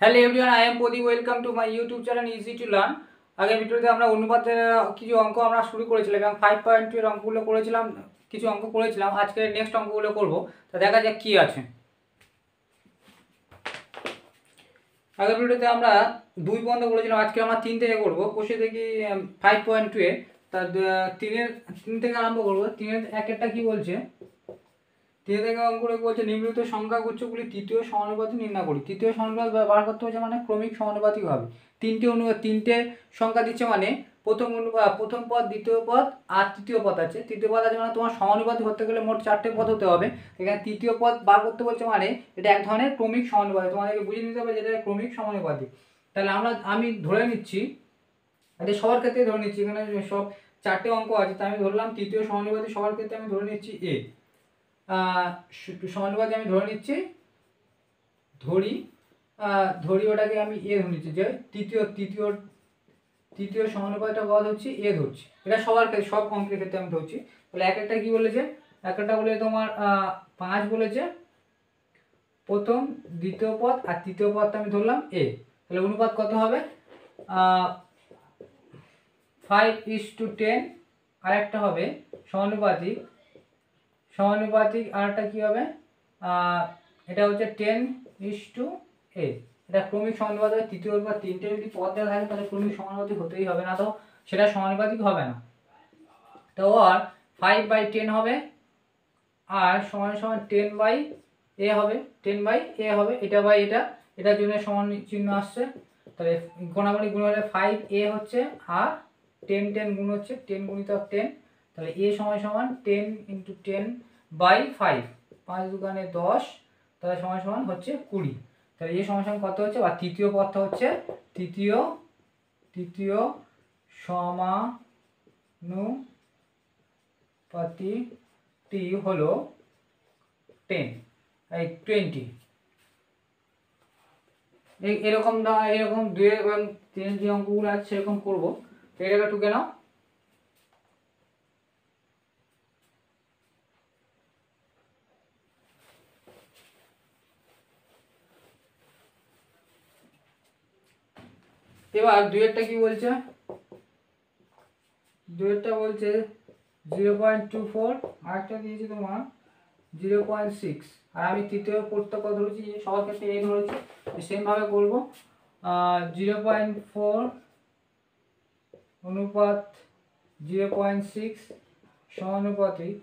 Hello everyone, I am Pradeep. Welcome to my YouTube channel easy to learn. আগের ভিডিওতে আমরা অনুপাতের কিছু অঙ্ক আমরা শুরু করেছিলাম এবং 5.2 এর অঙ্কগুলো করেছিলাম, কিছু অঙ্ক করেছিলাম। আজকে নেক্সট অঙ্কগুলো করব, তা দেখা যাক কী আছে। আগের ভিডিওতে আমরা 2 পর্যন্ত করেছিলাম, আজকে আমরা 3 থেকে করবো। বসে দেখি 5.2 এ তার 3 থেকে আরম্ভ করবো। 3-এর একটা কী বলছে, 3 থেকে অঙ্কগুলো বলছে নিম্নলিখিত সংখ্যাগুচ্ছগুলি তৃতীয় সমানুপাতি নির্ণয় করি। তৃতীয় সমানুপাত বার করতে হচ্ছে মানে ক্রমিক সমানুপাতিক হবে। তিনটে সংখ্যা দিচ্ছে মানে প্রথম পদ, দ্বিতীয় পদ আর তৃতীয় পদ আছে। তৃতীয় পদ আছে মানে তোমার সমানুপাতিক হতে গেলে মোট 4টে পদ হতে হবে। এখানে তৃতীয় পদ বার করতে বলছে মানে এটা এক ধরনের ক্রমিক সমানুপাতিক। তোমাদেরকে বুঝে নিতে হবে যেটা ক্রমিক সমানুপাতিক। তাহলে আমি ধরে নিচ্ছি, এটা সবার ক্ষেত্রে ধরে নিচ্ছি, এখানে সব 4টে অঙ্ক আছে, তাই আমি ধরলাম তৃতীয় সমানুপাতিক সবার ক্ষেত্রে আমি ধরে নিচ্ছি এ। সমানুপাতি আমি ধরে নিচ্ছি, ধরি ওটাকে আমি এ ধরে নিচ্ছি, যে তৃতীয় সমানুপাতিটা পদ হচ্ছে এ ধরছি। এটা সবার ক্ষেত্রে, সব অঙ্কের ক্ষেত্রে আমি ধরছি। তাহলে একটা কি বলেছে, একটা বলে তোমার 5 বলেছে প্রথম, দ্বিতীয় পদ আর তৃতীয় পদটা আমি ধরলাম এ। তাহলে অনুপাত কত হবে, 5:10। আর একটা হবে সমানুপাতিক আর একটা কি হবে, এটা হচ্ছে 10:a। এটা ক্রমিক সমানুপাতিক। তৃতীয় বা 3টে যদি পদ দেওয়া থাকে তাহলে ক্রমিক সমানুপাতিক হতেই হবে, না তো সেটা সমানুপাতিক হবে না। তো আর 5/10 হবে আর সমান 10/a হবে, 10/a হবে। এটা বাই এটার জন্য সমান চিহ্ন আসছে। তাহলে গোনাগুনি গুণ হলে 5a হচ্ছে আর 10 গুণ হচ্ছে 10 গুণিতক 10। তাহলে a সমান 10 × 10/5, 5 দুগুণে 10, তাহলে সমান হচ্ছে 20। তাহলে a সমান কত হচ্ছে, বা তৃতীয় পদটা হচ্ছে তৃতীয় সমানুপাতিকটি হলো 20। এরকম 2 এবং 3 যে অঙ্কগুলো আছে সেরকম করবো। এটাকে টুকে নাও। এবার 2-এরটা কি বলছে, 2-এরটা বলছে 0.24, আরেকটা দিয়েছে তোমার 0.6। আর আমি তৃতীয় পদটা কত ধরেছি, সবার ক্ষেত্রে এই ধরেছি, সেম ভাবে করবো। 0.4 অনুপাত 0.6 সমানুপাতিক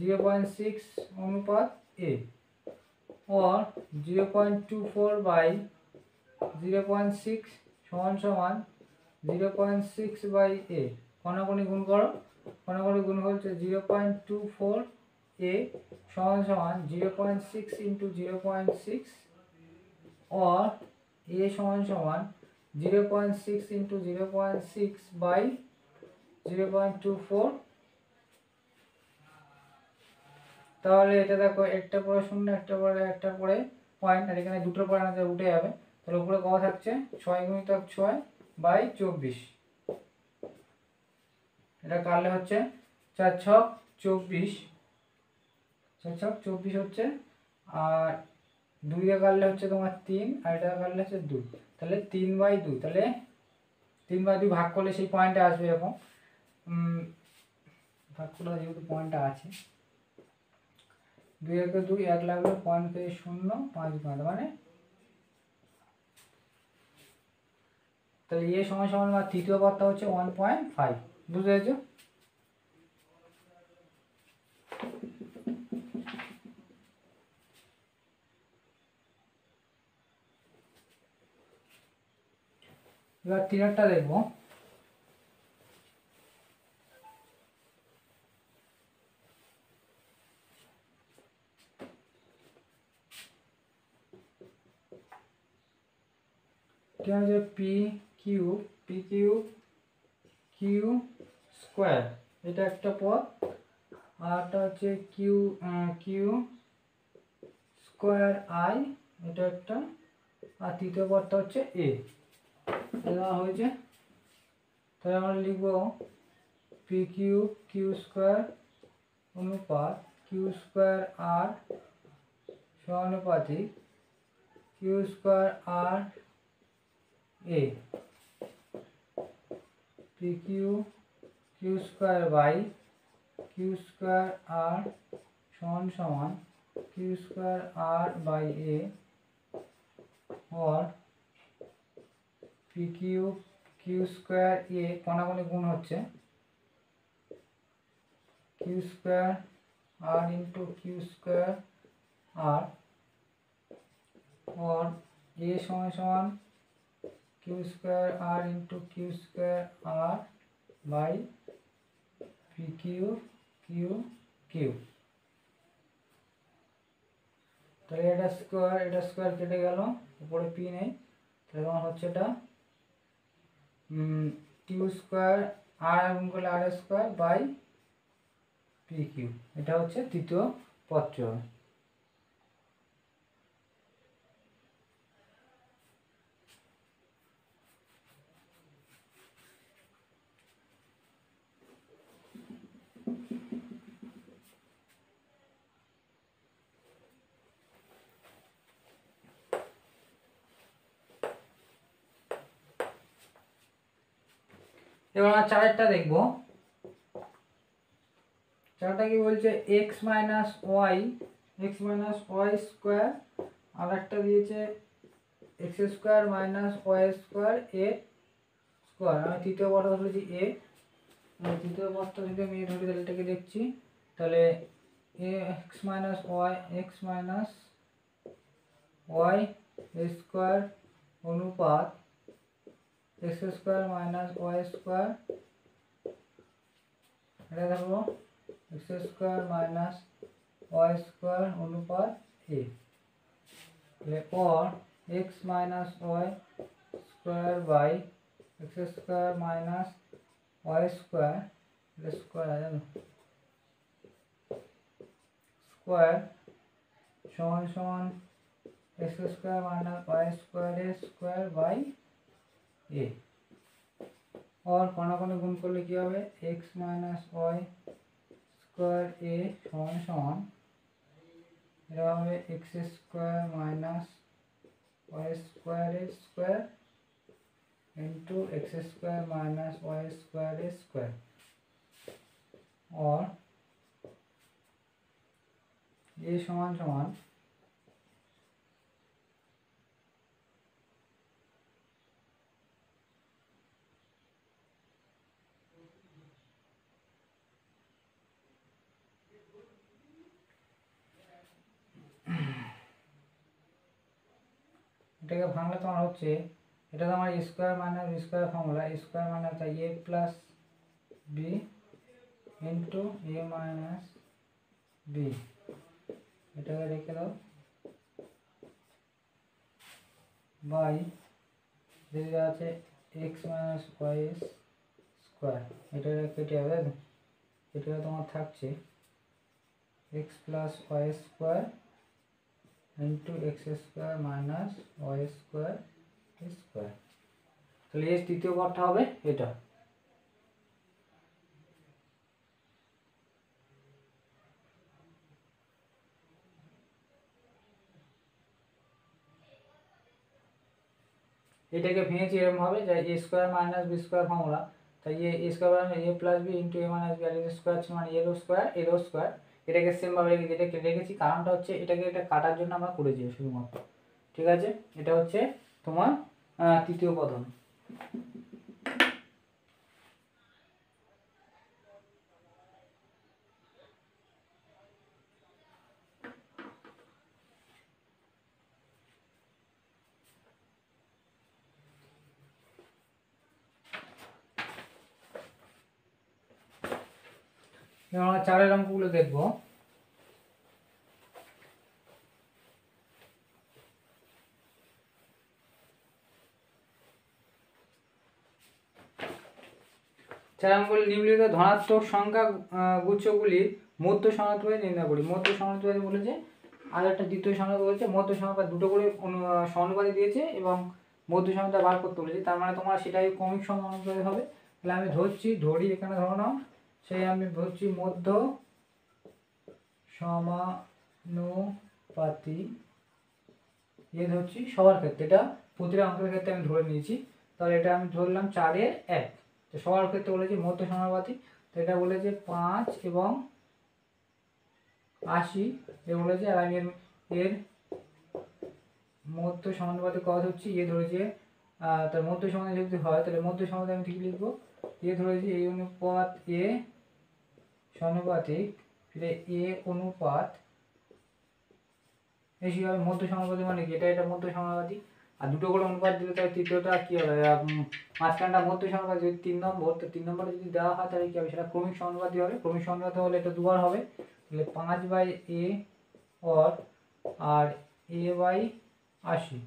0.6 অনুপাত a, or 0.24/0.6 সমান 0.6/a। কোনাকুনি গুণ করো, কোনাকুনি গুণ হচ্ছে 0.24a সমান 0.6 × 0.6, or a সমান 0.6 × 0.6/0.24। তাহলে এটা দেখো, একটা পরে 0, একটা পরে পয়েন্ট, আর এখানে দুটোর পরে আমাদের উঠে যাবে। তাহলে উপরে কত থাকছে, 6 × 6/24। এটা কাটলে হচ্ছে 4×6 = 24 হচ্ছে। আর 2 দিয়ে কাটলে হচ্ছে তোমার 3, আর এটা কাটলে হচ্ছে 2। তাহলে 3/2। তাহলে 3/2 ভাগ করলে সেই পয়েন্টে আসবে এরকম। ভাগ করলে যেহেতু পয়েন্টটা আছে, 2 × 2 1 লাগলো, পয়েন্ট পেয়ে 0, 5 পয়েন্ট, মানে তাহলে এ সমান বা তৃতীয় পদটা হচ্ছে 1.5। বুঝতে পেরেছো? এবার 3-এরটা দেখবো। এটা হচ্ছে কিউ স্কোয়ার, এটা একটা পদ। আরটা হচ্ছে কিউ স্কোয়ার আই, এটা একটা। আর তৃতীয় পদটা হচ্ছে এ দেওয়া হয়েছে। তাহলে আমরা লিখবো কিউ স্কোয়ার অনুপাত কিউ স্কোয়ার আর সমানুপাতিক q square r a p q q square by q square r সমান সমান q square r by a और पी किউ কিউ স্কোয়ার এ কোনাকুনি গুণ হচ্ছে q square r into q square r और a समान समान q square r into q square r by p q q q তাহলে এটা স্কোয়ার কেটে গেল উপরে পি নেই তাহলে তোমার হচ্ছে এটা কিউ স্কোয়ার আর গুণ করলে আর স্কোয়ার বাই পি কিউ এটা হচ্ছে তৃতীয় পদটি হবে। এবার আমরা চারেরটা দেখবো। চারটা কি বলছে এক্স মাইনাস ওয়াই স্কোয়ার আর একটা দিয়েছে x square minus y square a square. আমি তৃতীয় পদটা ধরেছি এ, তৃতীয় পদটা যদি আমি এ ধরি তাহলে এটাকে দেখছি তাহলে এক্স মাইনাস ওয়াই স্কোয়ার অনুপাত x square minus y square, এটা দেখো x square minus Y square अनुपात ए और x minus Y square by x square minus Y square square square समान समान x square minus Y square by a और कोना गुण कर ले x minus Y square a समान समान x square minus Y square into x square minus Y square और ये समान समान এটাকে ভাঙলে তোমার হচ্ছে এটা তোমার square minus b square formula square minus a plus b into a minus b, এটাকে রেখে দাও বাই যেটা আছে এক্স মাইনাস ওয়াই স্কোয়ার, এটা কেটে যাবে এটা তোমার থাকছে X plus Y square into x square minus Y square square. तो ये तृतीय पदটা হবে এটা। এটাকে ভেঙেছি এরকম হবে যে a square minus b square formula, তাই a স্কয়ার মানে a plus b into a minus b আর a স্কয়ার মানে a স্কয়ার এটাকে সেম ভাবে রেখেছি কারণটা হচ্ছে এটাকে এটা কাটার জন্য আমরা করেছি শুধুমাত্র। ঠিক আছে, এটা হচ্ছে তোমার তৃতীয় পদন। আমরা চারের অঙ্কগুলো দেখব। চার অঙ্কগুলো নিম্নলিখিত ধনাত্মক সংখ্যা গুচ্ছগুলির মধ্য সমানুপাত নির্ণয় করি। মধ্য সমানুপাত বলেছে আর একটা দ্বিতীয় সমানুপাত বলেছে, মধ্য সমানুপাত দুটো করে সমানুপাতি দিয়েছে এবং মধ্য সমানুপাত বার করতে বলেছে, তার মানে তোমার সেটাই ক্রমিক সমানুপাত হবে। তাহলে আমি ধরি এখানে ধরো নাও, সেই আমি ধরছি মধ্য সমানুপাতি, ধরছি সবার ক্ষেত্রে, এটা প্রতিটা অঙ্কের ক্ষেত্রে আমি ধরে নিয়েছি। তাহলে এটা আমি ধরলাম 4-এর 1। তো সবার ক্ষেত্রে বলেছি মধ্য সমানুপাতিক, তো এটা বলেছে 5 এবং 80 এ বলেছে, আর আমি এর মধ্য সমানুপাতিক কত হচ্ছে ধরেছে, তার মধ্য সমানুপাতিক যদি হয় তাহলে মধ্য সমানুপাতিক আমি ঠিক লিখবো, ধরেছি এই অনুপাত এ সমানুপাতিক, এ অনুপাত বেশি হবে। মধ্য সমানুপাতিক মানে কি, এটা মধ্য সমানুপাতিক, আর দুটো করে অনুপাত দিলে তাহলে তৃতীয়টা কি হবে, মাঝখানটা মধ্য সমানুপাতিক। যদি 3 নম্বর, তো 3 নম্বরে যদি দেওয়া হয় তাহলে কি হবে, সেটা ক্রমিক সমানুপাতিক হবে। ক্রমিক সমানুপাতিক হলে এটা দুবার হবে, তাহলে 5/a আর a/80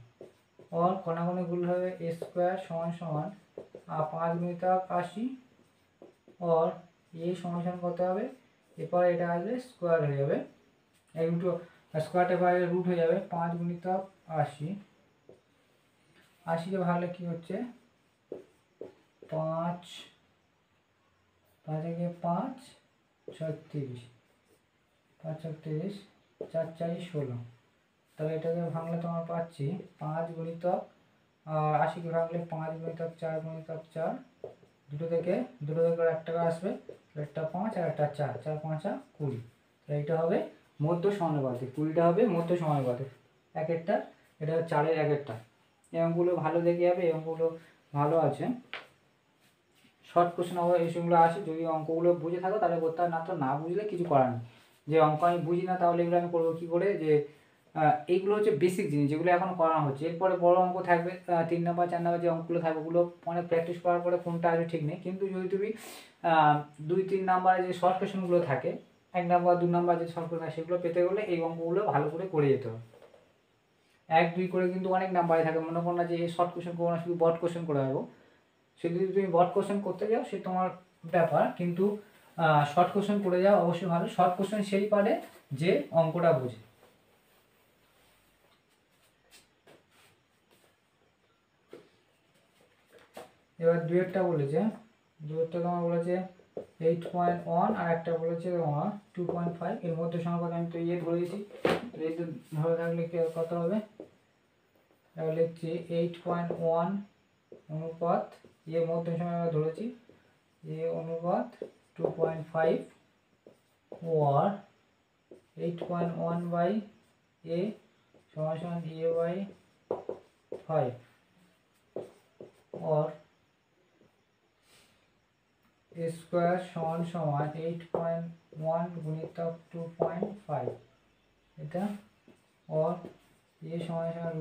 और कोणाकोणी गुण হবে a স্কয়ার সমান সমান 5 গুণিতক 80 और a সমান সমান কত হবে, এরপরে এটা আসবে স্কয়ার হয়ে যাবে, এই দুটো স্কয়ারটা বাইরে রুট হয়ে যাবে। 5 গুণিতক 80, 80 কে ভাগলে কি হচ্ছে 5 5 একে 5 36, 5 36 4 4 16, তাহলে এটাকে ভাঙলে তোমার পাচ্ছি 5 গুণিতক 80 কে ভাঙলে 5 গুণিতক 4 গুণিতক 4, দুটো থেকে একটা করে আসবে, একটা 5 আর একটা 4, 4 5 20, তাহলে এটা হবে মধ্য সমানুপাতিক। 20টা হবে মধ্য সমানুপাতিক এক একটা, এটা 4-এর 1-একটা। এই অঙ্কগুলো ভালো দেখে যাবে, এই অঙ্কগুলো ভালো আছে, শর্ট কোশ্চেন হবে, এই সেগুলো আসে। যদি অঙ্কগুলো বুঝে থাকো তাহলে করতে হবে, না তো না বুঝলে কিছু করার নেই। যে অঙ্ক আমি বুঝি না তাহলে এগুলো আমি করবো কী করে, যে এইগুলো হচ্ছে বেসিক জিনিস যেগুলো এখন করানো হচ্ছে। এরপরে বড় অঙ্ক থাকবে, 3 নাম্বার 4 নাম্বার যে অঙ্কগুলো থাকবে ওগুলো অনেক প্র্যাকটিস করার পরে কোনটা আসবে ঠিক নেই, কিন্তু যদি তুমি 2-3 নাম্বারে যে শর্ট কোশ্চেনগুলো থাকে, 1 নাম্বার 2 নাম্বার যে শর্ট কোশ্চেন সেগুলো পেতে গেলে এই অঙ্কগুলো ভালো করে যেতে হবে। 1-2 করে কিন্তু অনেক নাম্বারে থাকে, মনে করো না যে শর্ট কোশ্চেন করবো না, শুধু বড কোশ্চেন করে দেবো। সে যদি তুমি বড কোশ্চেন করতে যাও সে তোমার ব্যাপার, কিন্তু শর্ট কোশ্চেন করে যাও অবশ্যই ভালো। শর্ট কোশ্চেন সেই পারে যে অঙ্কটা বোঝে। এবার দুয়েরটা বলেছে, দুয়েরটা তোমার বলেছে 8.1 আর একটা বলেছে তোমার 2.5, এর মধ্যে সংখ্যা আমি তো ধরে দিয়েছি, ধরে থাকলে কত হবে, লিখছি 8.1 অনুপাত এর মধ্যে সংখ্যা ধরেছি এ অনুপাত 2.5 और 8.1/a समान समान a/5 और a स्क्वायर समान समान 8.1 गुणितक 2.5 এটা, और a समान समान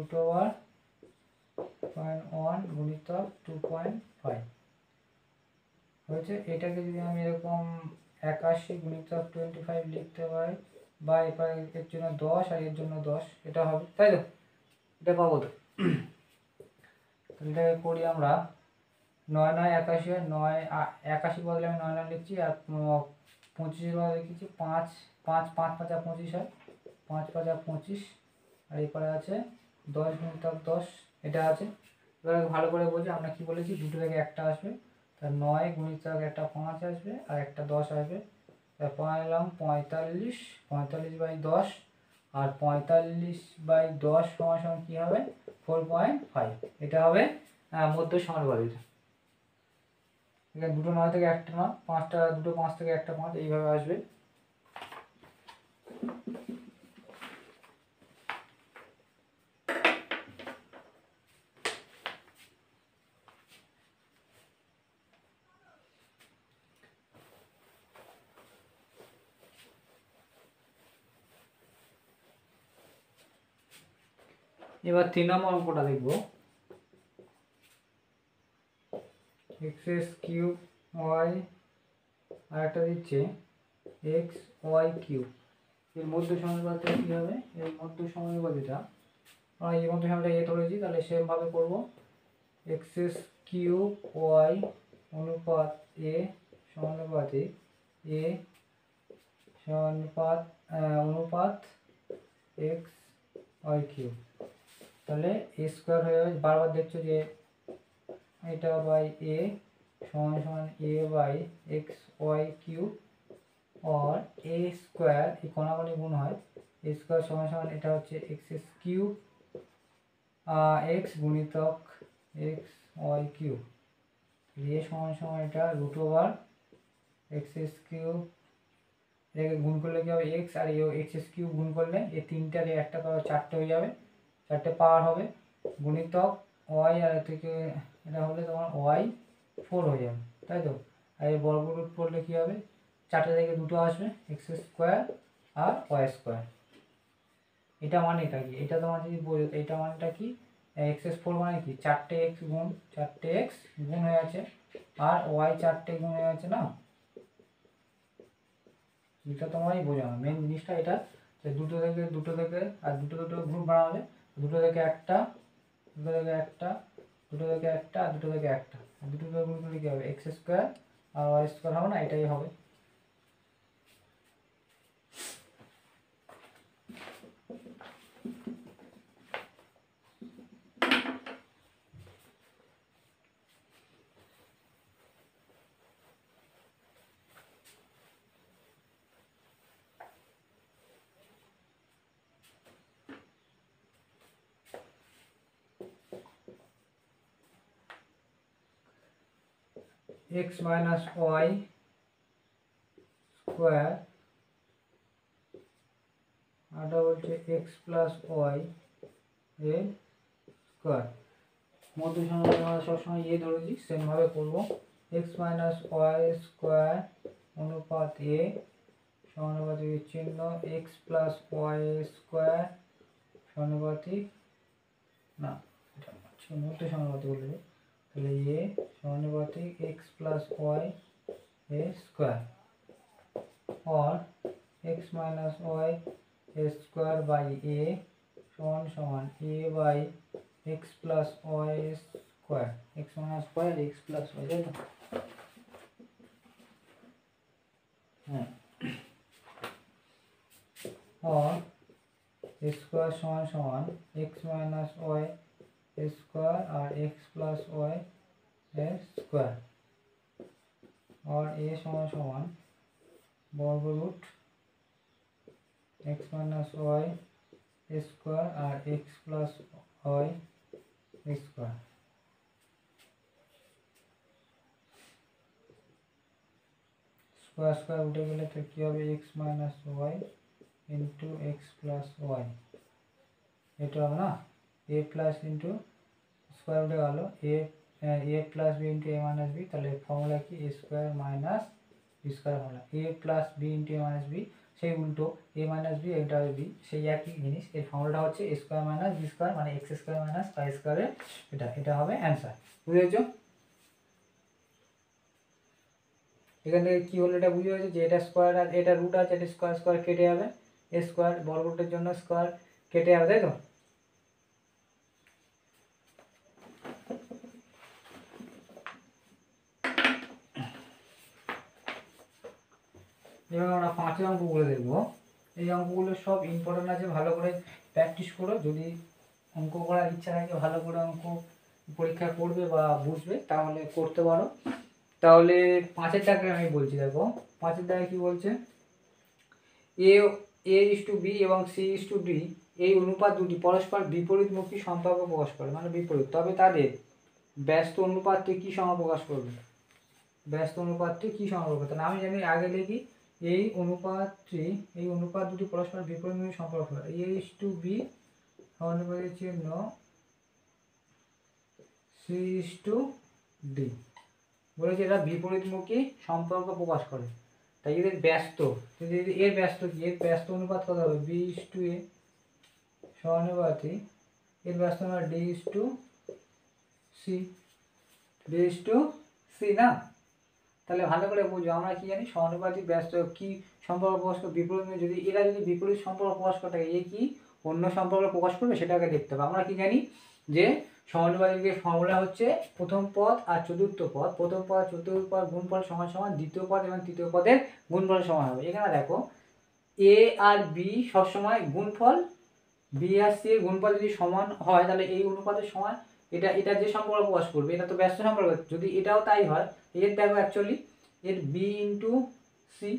√1 गुणितक 2.5 হয়েছে। এটাকে যদি আমি এরকম 81 গুণিতক 25 লিখতে পারি, বা এর জন্য 10 আর এর জন্য 10, এটা হবে, তাই তো? এটা পাবো তো? এটাকে করি আমরা, 9 9 81, 9 81 বদলে আমি 9 9 লিখছি, আর 25 বদলে লিখছি 5 5 5 5 25 হয়, 5 5 25, আর এরপরে আছে 10 গুণিতক 10, এটা আছে। এবার ভালো করে বোঝো, আমরা কি বলেছি, দুটো থেকে একটা আসবে, তার 9 গুণিতক একটা 5 আসবে আর একটা 10 আসবে, তার পাইলাম 45, 45/10, আর 45/10 সমান সমান কি হবে 4.5, এটা হবে মধ্য সমানুপাতিক। এখানে দুটো 9 থেকে একটা 9, পাঁচটা দুটো 5 থেকে একটা 5, এইভাবে আসবে। এবার 3 নম্বর অঙ্কটা দেখব, x³ y আর একটা দিচ্ছে xy³ এর মধ্য সমানুপাতিক কি হবে, এই মধ্য সমানুপাতিকটা এই মধ্য সমানুপাতিক ধরেছি, তাহলে সেম ভাবে করব, x³ y অনুপাত a সমানুপাতিক a সমানুপাত অনুপাত xy³, তাহলে a স্কয়ার হয়ে যাবে, বারবার দেখছো যে এটা বাই a সমান সমান a/xy³ और a স্কয়ার, এই কোণাগুণি গুণ হয়, a স্কয়ার সমান সমান এটা হচ্ছে x³ x গুণিতক x ওয়াই কিউব, এ সমান সমান এটা root over X S cube, এটাকে গুণ করলে কি হবে এক্স, আর এক্স এস কিউব গুণ করলে এই তিনটার একটা পাওয়ার 4টে হয়ে যাবে, 4টে পাওয়ার হবে, গুণিতক ওয়াই, আর থেকে এটা হলে তোমার ওয়াই 4 হয়ে যাবে, তাই তো। আর এই বর্গ রুট করলে কী হবে, 4টে থেকে 2টো আসবে, এক্স স্কোয়ার আর ওয়াই স্কোয়ার। এটা মানেটা কি, এটা তোমার যদি বোঝো, এটা মানেটা কি, x4 মানে কি 4টে এক্স গুণ 4টে এক্স গুণ হয়ে আছে, আর ওয়াই 4টে গুণ হয়ে আছে না, এটা তোমারই বোঝানো মেন জিনিসটা এটা, যে দুটো থেকে আর দুটো গ্রুপ বানাবে, দুটো থেকে একটা, দুটো থেকে একটা, দুটো থেকে একটা, আর দুটো থেকে একটা, আর দুটো থেকে গ্রুপ করলে কী হবে এক্স স্কোয়ার আর ওয়াই স্কোয়ার হবে না, এটাই হবে। x মাইনাস ওয়াই স্কোয়ার, আরটা বলছে এক্স প্লাস ওয়াই এর স্কোয়ার, মধ্য সমাধান আমরা সবসময় এ ধরেছি, সেমভাবে করবো। এক্স মাইনাস ওয়াই স্কোয়ার অনুপাত এ সমানুপাতিক চিহ্ন এক্স প্লাস ওয়াই স্কোয়ার সমানুপাতিক, না এটা মধ্য সমানুপাতিক বলবে, তাহলে এ সমানুপাতিক x plus y a square, और x minus Y square by a समान समान a by x plus y square, x minus square x plus y, ताई तो हाँ, और स्क्वायर समान समान एक्स माइनस वाई स्क्वायर और एक्स प्लस वाई स्क्वायर, और ए समान समान वर्ग root x minus Y square और x plus y square, square square उठे गले तो क्या হবে x minus Y into X plus Y, এটা হবে না a প্লাস ইন্টু স্কোয়ার উঠে গেল a plus b into a minus b, তাহলে ফর্মুলা কি a square minus b square formula, a plus b into a minus b, সেই উল্টো এ minus B এটা হবে বি, সেই একই জিনিস, এর ফর্মুলাটা হচ্ছে এ স্কোয়ার মাইনাস বি স্কোয়ার মানে এক্স স্কোয়ার মাইনাস ওয়াই স্কোয়ারের এটা হবে অ্যান্সার, বুঝেছো। এখান থেকে কী হলো এটা বুঝে গেছে যে এটা স্কোয়ার আর এটা রুট আছে, এটা স্কোয়ার স্কোয়ার কেটে যাবে, এ স্কোয়ার বর্গরুটের জন্য স্কোয়ার কেটে যাবে, তাই তো। এবার আমরা 5 অঙ্কগুলো দেখবো, এই অঙ্কগুলো সব ইম্পর্টেন্ট আছে, ভালো করে প্র্যাকটিস করো, যদি অঙ্ক করার ইচ্ছা থাকে ভালো করে অঙ্ক পরীক্ষা করবে বা বুঝবে তাহলে করতে পারো। তাহলে 5-এর দাগে আমি বলছি, দেখো 5-এর দাগে কি বলছে, এ ইস টু বি এবং সি ইস টু ডি এই অনুপাত দুটি পরস্পর বিপরীতমুখী সম্পর্ক প্রকাশ করে, মানে বিপরীত, তবে তাদের ব্যস্ত অনুপাতটি কী সময় প্রকাশ করবে, ব্যস্ত অনুপাতটি কী সময় প্রকাশ, তাহলে আমি জানি আগে লিখি এই অনুপাত দুটি পরস্পর বিপরীতমুখী সম্পর্ক, এ ইস টু বি সমানুপাতিক চিহ্ন সি ইস টু ডি, বলেছে এরা বিপরীতমুখী সম্পর্ক প্রকাশ করে, তাই এদের ব্যস্ত, যদি এর ব্যস্ত কি, এর ব্যস্ত অনুপাত কত হবে বি ইস টু এ সমানুপাতিক, এর ব্যস্ত অনুপাত D is to C, D is to C না, তাহলে ভালো করে বুঝো, আমরা কি জানি সমানুপাতিক ব্যস্ত কি সম্পর্ক প্রকাশ করে, বিপরীত, যদি এরা যদি বিপরীত সম্পর্ক প্রকাশ করে থাকে, এ কি অন্য সম্পর্ক প্রকাশ করবে সেটাকে দেখতে হবে। আমরা কি জানি যে সমানুপাতিকের ফর্মুলা হচ্ছে প্রথম পদ আর চতুর্থ পদ, প্রথম পদ চতুর্থ পদ গুণফল সমান সমান দ্বিতীয় পদ এবং তৃতীয় পদের গুণফল সমান হবে। এখানে দেখো এ আর বি সবসময় গুণফল, বি আর সি এর গুণফল যদি সমান হয় তাহলে এই অনুপাতের সময় এটা যে সম্পর্ক প্রকাশ করবে এটা তো ব্যস্ত সম্পর্ক, যদি এটাও তাই হয়, এর দেখো অ্যাকচুয়ালি এর বি ইন্টু সি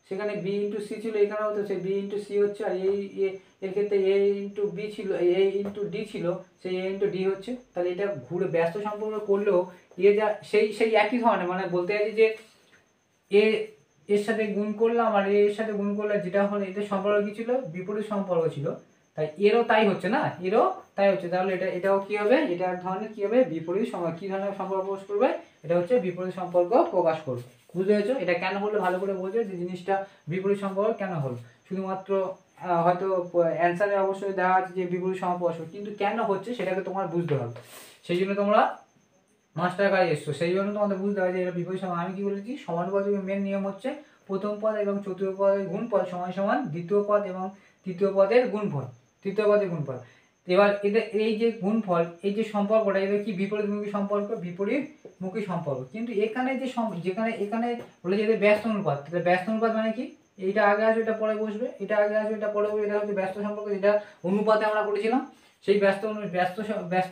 সেখানে বি ইন্টু সি ছিল, এখানেও তো সেই বি ইন্টু সি হচ্ছে, আর এর ক্ষেত্রে এ ইন্টু বি ছিল, এ ইন্টু ডি ছিল, সেই এ ইন্টু ডি হচ্ছে। তাহলে এটা ঘুরে ব্যস্ত সম্পর্ক করলেও এ যা সেই একই ধরনের, মানে বলতে চাইছি যে এ এর সাথে গুণ করলাম আর এর সাথে গুণ করলে যেটা হলো এদের সম্পর্ক কি ছিল, বিপরীত সম্পর্ক ছিল। তাই এরও তাই হচ্ছে না, এরও তাই হচ্ছে। তাহলে এটাও কি হবে, এটা এক ধরনের কি হবে, বিপরীত কি ধরনের সম্পর্ক প্রকাশ করবে, এটা হচ্ছে বিপরীত সম্পর্ক প্রকাশ করবে। বুঝতে পেরেছো? এটা কেন হলো ভালো করে বোঝো যে জিনিসটা বিপরীত সম্পর্ক কেন হলো। শুধুমাত্র হয়তো অ্যান্সারে অবশ্যই দেওয়া আছে যে বিপরীত সম্পর্ক, কিন্তু কেন হচ্ছে সেটাকে তোমার বুঝতে হবে। সেই জন্য তোমরা মাস্টার কাজে এসছো, সেই জন্য তোমাদের বুঝতে হবে যে এটা বিপরীত সমান। আমি কি বলেছি, সমানুপাতিকের মেন নিয়ম হচ্ছে প্রথম পদ এবং চতুর্থ পদের গুণফল সমান সমান দ্বিতীয় পদ এবং তৃতীয় পদের গুণফল, তৃতীয় পদের গুণফল। এবার এদের এই যে গুণফল, এই যে সম্পর্কটা, এদের কি বিপরীতমুখী সম্পর্ক, বিপরীতমুখী সম্পর্ক। কিন্তু এখানে যে যেখানে এখানে বলে যে এদের ব্যস্ত অনুপাত, তাহলে ব্যস্ত অনুপাত মানে কি, এইটা আগে আসবে এটা পরে বসবে, এটা আগে আসবে এটা পরে বসবে, এটা হচ্ছে ব্যস্ত সম্পর্ক, যেটা অনুপাতে আমরা করেছিলাম। সেই ব্যস্ত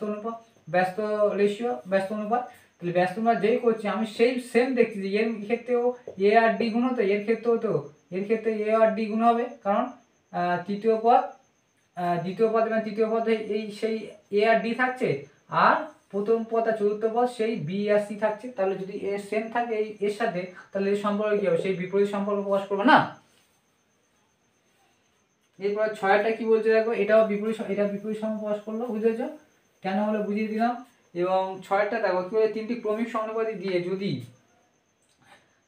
অনুপাত, ব্যস্ত রেশিও, ব্যস্ত অনুপাত। তাহলে ব্যস্ত অনুপাত যেই করছি আমি সেই সেম দেখছি যে এর ক্ষেত্রেও এ আর ডি গুণ হতো, এর ক্ষেত্রেও তো এর ক্ষেত্রে এ আর ডি গুণ হবে, কারণ তৃতীয় পদ, দ্বিতীয় পদ এবং তৃতীয় পদ এই সেই এ আর ডি থাকছে, আর প্রথম পদ আর চতুর্থ পদ সেই বি আর সি থাকছে। তাহলে যদি এ সেম থাকে এই এর সাথে, তাহলে এর সম্পর্ক কি হবে, সেই বিপরীত সম্পর্ক প্রকাশ করবে না। এরপর ছয়টা কি বলছে দেখো, এটাও বিপরীত, এটা বিপরীত সম্পর্ক প্রকাশ করলো। বুঝেছো কেন হলো, বুঝিয়ে দিলাম। এবং ছয়টা দেখো কি বলে, তিনটি ক্রমিক সমানুপাতি দিয়ে যদি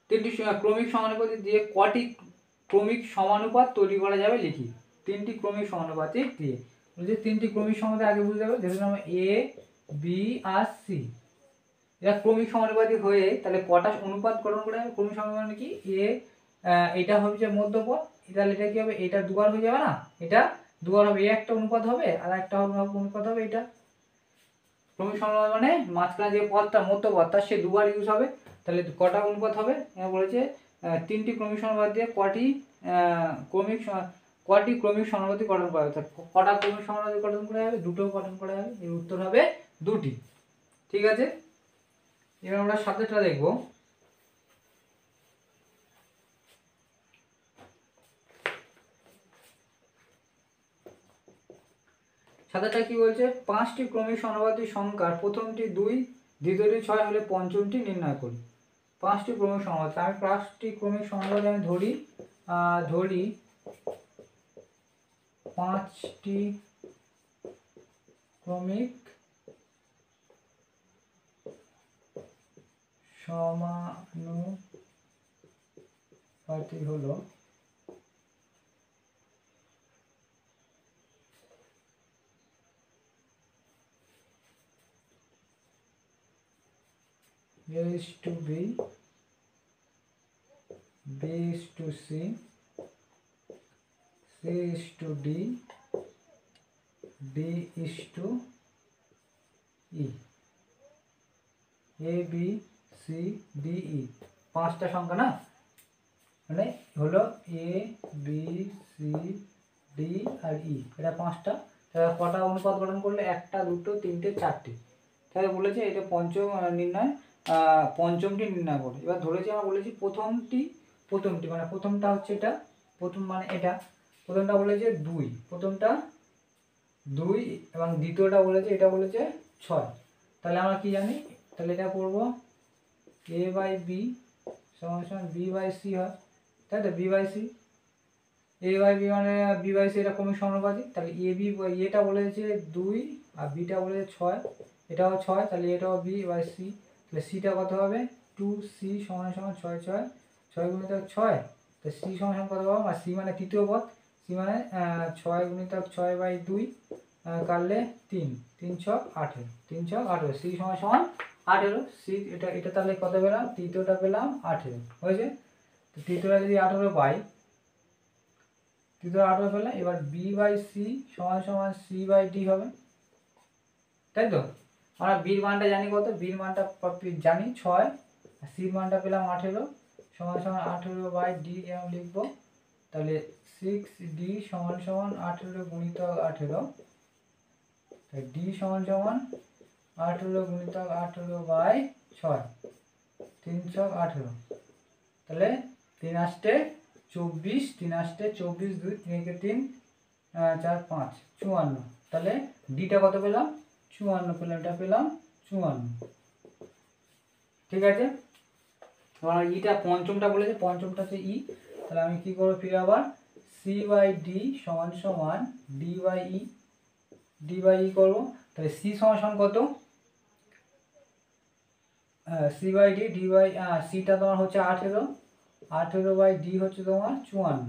তিনটি ক্রমিক সমানুপাতি দিয়ে কটি ক্রমিক সমানুপাত তৈরি করা যাবে লিখি। তিনটি ক্রমিক সমানুপাতিক দিয়ে, বলছে তিনটি ক্রমিক সমানুপাতি আগে বুঝতে হবে, যেহেতু আমরা এ বি আর সি, এটা ক্রমিক সমানুপাতিক হয়ে তাহলে কটা অনুপাত গঠন করা হবে। ক্রমিক সমানুপাতিক মানে কি, এটা হবে যে মধ্যপদ, তাহলে এটা কি হবে, এটা দুবার হয়ে যাবে না, এটা দুবার হবে, একটা অনুপাত হবে আর একটা অনুপাত হবে। এটা ক্রমিক সমানুপাত মানে মাঝখানে যে পদটা মধ্যপদটা সে দুবার ইউজ হবে। তাহলে কটা অনুপাত হবে, বলেছে তিনটি ক্রমিক সমানুপাত দিয়ে কটি ক্রমিক সমানুপাতি গঠন করা হবে। কটা ক্রমিক সমানুপাতি গঠন করা হবে, দুটো গঠন করা হবে, এর উত্তর হবে দুটি। ঠিক আছে, এবার আমরা সাথেটা দেখবো। সাদাটা কি বলছে, পাঁচটি ক্রমিক সমানুপাতি সংখ্যার প্রথমটি 2, দ্বিতীয়টি 6 হলে পঞ্চমটি নির্ণয় করি। পাঁচটি ক্রমিক সমানুপাতি, আমি পাঁচটি ক্রমিক সমানুপাতি আমি ধরি পাঁচটি ক্রমিক সমানুপাতি হলো A is to B, B is to C, C is to D, D is to E, A B C D E, পাঁচটা সংখ্যা না, মানে হলো A B C D R E, এটা পাঁচটা। তাহলে কটা অনুপাত গঠন করলে, একটা দুটো তিনটে চারটে। তাহলে বলেছে এটা পঞ্চমটি নির্ণয় করে। এবার ধরেছি আমরা বলেছি প্রথমটি মানে প্রথমটা হচ্ছে এটা, প্রথম মানে এটা, প্রথমটা বলেছে 2, প্রথমটা 2 এবং দ্বিতীয়টা বলেছে, এটা বলেছে 6। তাহলে আমরা কি জানি, তাহলে এটা করব a বাই বি সমান সমান b বাই সি হয়, তাই তো, b by C, a by B মানে b বাই সি, এটা ক্রমিক সমানুপাতিক। তাহলে এ বি, এটা বলেছে 2 আর বিটা বলেছে 6, এটাও 6, তাহলে এটাও b বাই সি। তাহলে সিটা কত হবে, 2c সমান সমান 6 6 6 গুণিতক 6, তো সি সমান সমান কত পাবো, আর সি মানে তৃতীয় পদ, সি মানে 6 গুণিতক 6 বাই 2 কাটলে 3, 3 6 18, 3 6 18, সি সমান সমান 18। সি এটা তাহলে কত পেলাম, তৃতীয়টা পেলাম 18 হয়েছে। তো তৃতীয়টা যদি 18 পাই, তৃতীয় 18 পেলাম। এবার বি বাই সি সমান সমান সি বাই ডি হবে, তাই তো। আমরা বির মানটা জানি কত, বির মানটা জানি 6, আর সির মানটা পেলাম 18 সমান সমান 18 বাই ডি এরকম লিখবো। তাহলে 6d সমান সমান 18 গুণিতক 18, তাহলে d সমান সমান 18 গুণিতক 18 বাই 6, 3 6 18, তাহলে 3 8 14, 24, 3 আসতে 24, 2 3 কে 3 4 5 54। তাহলে ডিটা কত পেলাম? 54 পেলাম, এটা পেলাম 54। ঠিক আছে, এবার ইটা পঞ্চমটা বলেছে, পঞ্চমটা হচ্ছে ই। তাহলে আমি কি করবো ফিরে আবার সি বাই ডি সমান সমান ডি বাই ই করবো। তাহলে সি সমান সমান কত? সি বাই ডি বাই সিটা তোমার হচ্ছে 18 বাই ডি হচ্ছে তোমার 54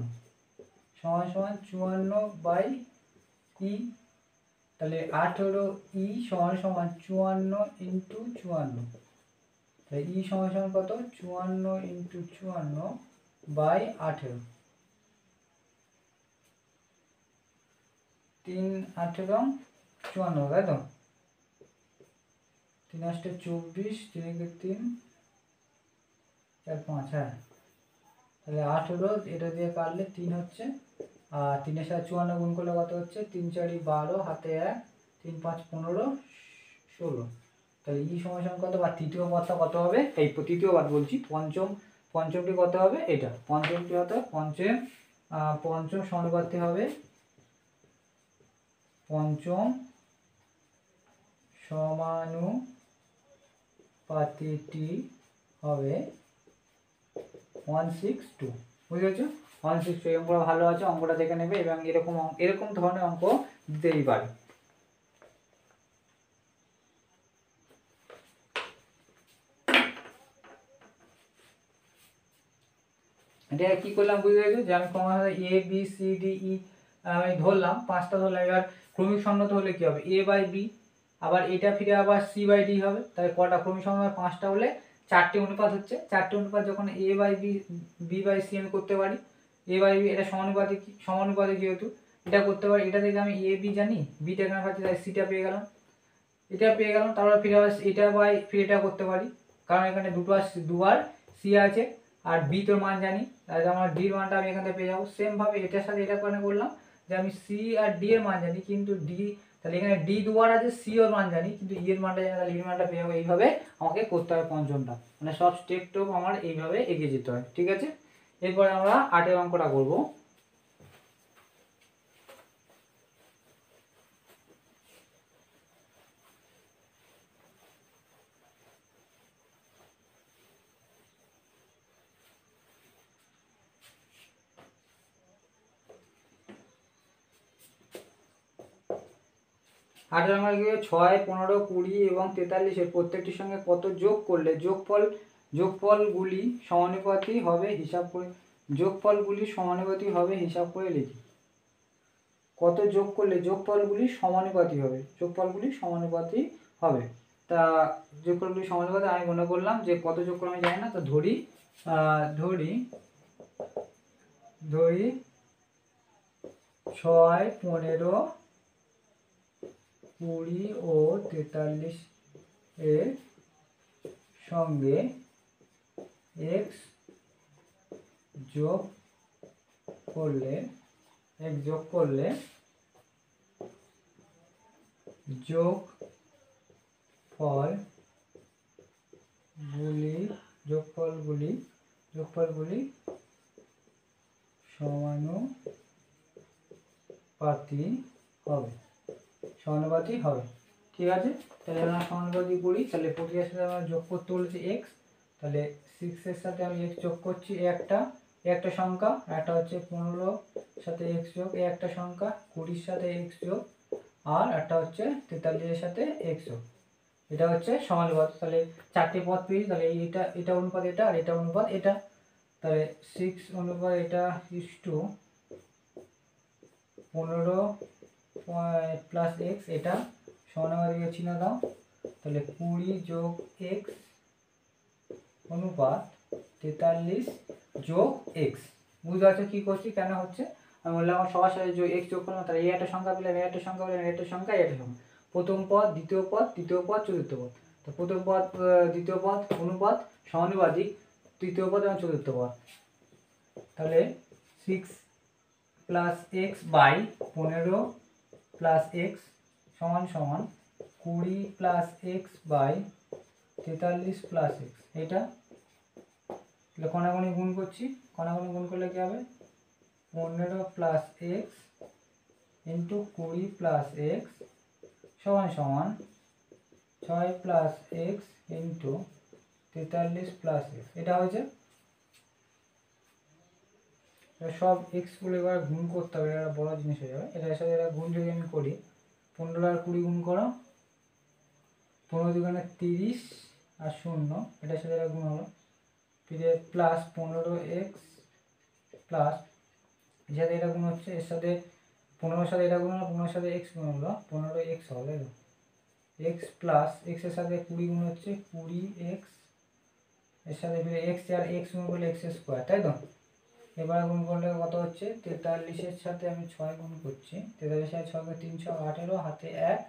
সমান সমান 54 বাই ই। তাহলে 18 ই সমান সমান 54 ইন্টু 54। তাহলে ই সমান সমান কত? 54 ইন্টু 54 বাই 18। 3 18 54, তাই তো? 3 আসতে 24, 3 কে 3 4 5। হ্যাঁ, তাহলে 18 এটা দিয়ে কাটলে 3 হচ্ছে, আর 3 এর সাথে 54 গুণ করলে কত হচ্ছে? 3 4 12, হাতে 1, 3 5 15 16। তাহলে ই সমান সমান কত? বা তৃতীয় পদটা কত হবে? এই তৃতীয় পদ বলছি, পঞ্চমটি কত হবে? এটা পঞ্চমটি হতো পঞ্চম সমানুপাতি হবে, পঞ্চম সমানুপাতিটি হবে 162। বুঝতে পেরেছো? 162। এই অঙ্কটা ভালো আছে, অঙ্কটা দেখে নেবে এবং এরকম ধরনের অঙ্ক দিতেই পারে। এটা কি করলাম বুঝতে পেরেছো? যে আমি ক্রমানুসারে A B C D E আমি ধরলাম, 5টা ধরলাম। এবার ক্রমিক সন্নত হলে কি হবে? এ বাই বি, আবার এটা ফিরে আবার সি বাই ডি হবে। তাহলে কটা ক্রমিক সন্নত? 5টা হলে 4টে অনুপাত হচ্ছে। 4টে অনুপাত যখন a by b, b by c আমি করতে পারি, এ বাই বি এটা সমানুপাতিক যেহেতু এটা করতে পারি। এটা থেকে আমি এ বি জানি, বিটা কেন পাচ্ছি, তাই সিটা পেয়ে গেলাম, এটা পেয়ে গেলাম। তারপরে ফিরে আবার এটা বাই ফিরে এটা করতে পারি, কারণ এখানে দুবার সি আছে, আর বি তোর মান জানি, তাহলে আমার ডির মানটা আমি এখান থেকে পেয়ে যাবো। সেম ভাবে এটার সাথে এটা করে করলাম যে আমি সি আর ডি এর মান জানি, কিন্তু ডি, তাহলে এখানে ডি দুবার আছে, সি এর মান জানি কিন্তু ই এর মানটা জানি, তাহলে ই এর মানটা পেয়ে যাবো। এইভাবে আমাকে করতে হবে পঞ্চমটা, মানে সব স্টেপটাও আমার এইভাবে এগিয়ে যেতে হয়। ঠিক আছে, এরপরে আমরা 8এর অঙ্কটা করবো। আটের অঙ্ক কি? 6, 15, 20 এবং 43-এর প্রত্যেকটির সঙ্গে কত যোগ করলে যোগফলগুলি সমানুপাতি হবে হিসাব করে, যোগফলগুলি সমানুপাতি হবে হিসাব করে লিখি। কত যোগ করলে যোগফলগুলি সমানুপাতি হবে? যোগফলগুলি সমানুপাতি হবে। তা যোগফলগুলি সমানুপাতি আমি মনে করলাম যে কত যোগ করলে আমি জানি না, তো ধরি 6, 15, 20 ও 43 এর সঙ্গে x যোগ করলে যোগফলগুলি সমানুপাতি হবে। ঠিক আছে, তাহলে আমরা সমানুপাতি করি। তাহলে 45 এর সাথে আমরা যোগ করতে বলেছি x, তাহলে 6 এর সাথে আমি x যোগ করছি, একটা সংখ্যা, একটা হচ্ছে 15 সাথে x যোগ একটা সংখ্যা, 20 সাথে x যোগ, আর একটা হচ্ছে 43 এর সাথে x যোগ। এটা হচ্ছে সমানুপাত। তাহলে 4টে পদ পেয়েছি, তাহলে এটা অনুপাত এটা, আর এটা অনুপাত এটা। তাহলে 6 অনুপাত এটা ইস টু 15 প্লাস x, এটা সমানুপাতিক চিহ্ন দাও। তাহলে 20 যোগ x অনুপাত 43 যোগ x। বুঝতে পারছো কি করছি, কেন হচ্ছে? আমি বললাম আমার সবার সাথে x যোগ করলাম, তাহলে এই একটা সংখ্যা পেলাম, এই একটা সংখ্যা পেলাম, এই একটা সংখ্যা, এই একটা সংখ্যা। প্রথম পদ, দ্বিতীয় পদ, তৃতীয় পদ, চতুর্থ পদ। তো প্রথম পদ, দ্বিতীয় পদ অনুপাত সমানুপাতিক, তৃতীয় পদ এবং চতুর্থ পদ। তাহলে 6 plus X by 15 plus X সমান সমান 20 plus X by 43 plus X. এটা কণাকণি গুণ করছি, কণাকণি গুণ করলে কি হবে? 15 plus x into 20 plus X সমান সমান 6 plus x into 43 plus X. এটা হয়েছে। সব এক্সগুলো এবার গুণ করতে হবে, এটা বড় জিনিস হয়ে যাবে। এটার সাথে এটা গুণ যদি আমি করি, 15 আর 20 গুণ করো, 15 দুগুণে 30 আর 0, এটার সাথে এটা গুণ হলো, ফিরে প্লাস 15 এক্স প্লাস এর সাথে এটা গুণ হচ্ছে, এর সাথে 15-এর সাথে এটা গুণ হলো, 15-এর সাথে এক্স গুণ হলো, 15 এক্স হবে, এক্স প্লাস এক্সের সাথে 20 গুণ হচ্ছে 20 এক্স, এর সাথে ফিরে এক্স আর এক্স গুণ করলে এক্স স্কোয়ার, তাই তো। এবার গুণ করলে কত হচ্ছে, 43-এর সাথে আমি 6 গুণ করছি, 43-এর সাথে 6 করে 3 × 18, হাতে 1,